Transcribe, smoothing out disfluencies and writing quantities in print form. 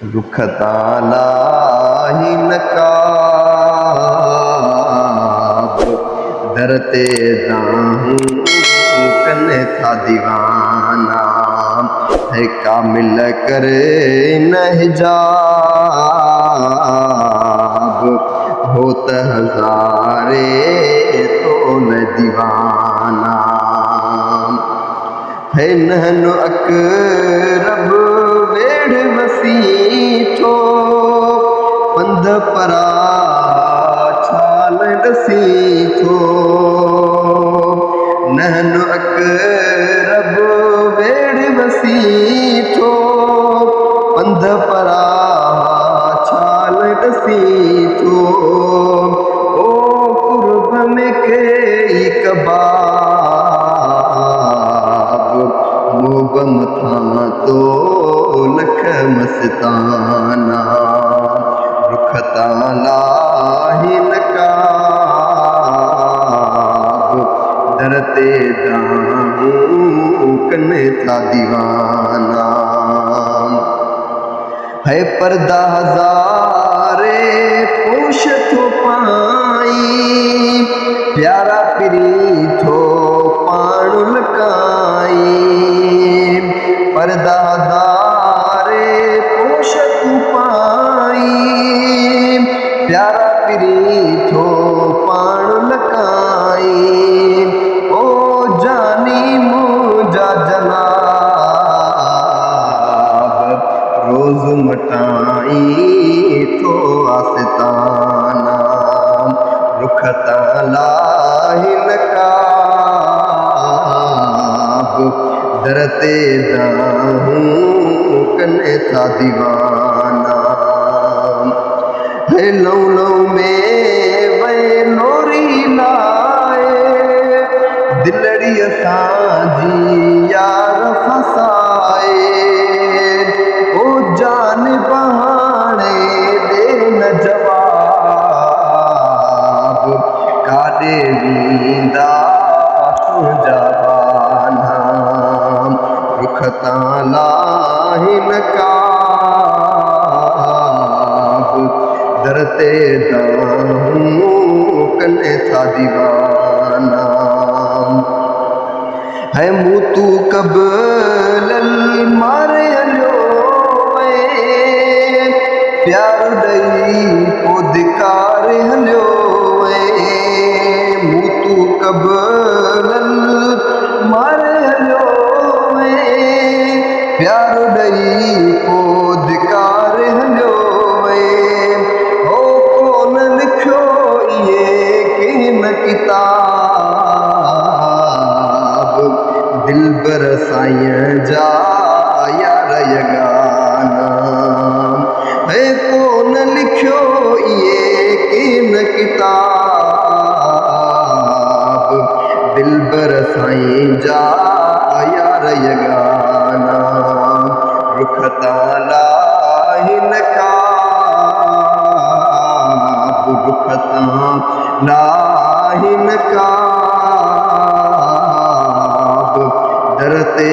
रुखता लाही नकाब दरते दाहूं कन था दीवाना है कामिल करे न हिजाब होत हजारे तो न दीवाना है नहनु अकरब वेड़ वसीठो पंध परा छाल डसीठो नहनु अकरब वेड़ वसीठो पंध परा छाल डसीठो ओ कुर्ब में के कबाब मोबम था तो लख मस्ताना रुखता लाही नकाब दरते दाहूं कन था दीवाना है पर्दा हजारे पोश थो पाई प्यारा पिरी थो पाणु लकाई पर्दा हजारे पोश थो पाई प्यारा पिरी थो पाणु लकाई ओ जानी मुझा जनाब रोज मटाई तो आस्ताना रुखता लाही नकाब दरते दाहूं कन था दीवाना है लौ लौ में वे लोरी लाए दिलड़ी साजी यार फसाए ओ जान बहाने दे न जवाब कादे वींदा सुजाबाना रुखता लाही नकाब दरते दाहूं कन था दीवाना है मुतू कबलल मारे हलो प्यार दई पोदिकार हलो मुतू कबलल मारे हलो प्यार दई पोदिकार हलो हो कौन लिखो ये किन किताब दिल बर साईं जा यार यगाना है कौन लिखो ये किन किताब दिल बर साईं जा यार यगाना रुखता लाही नकाब रुखता लाही नकाब दरते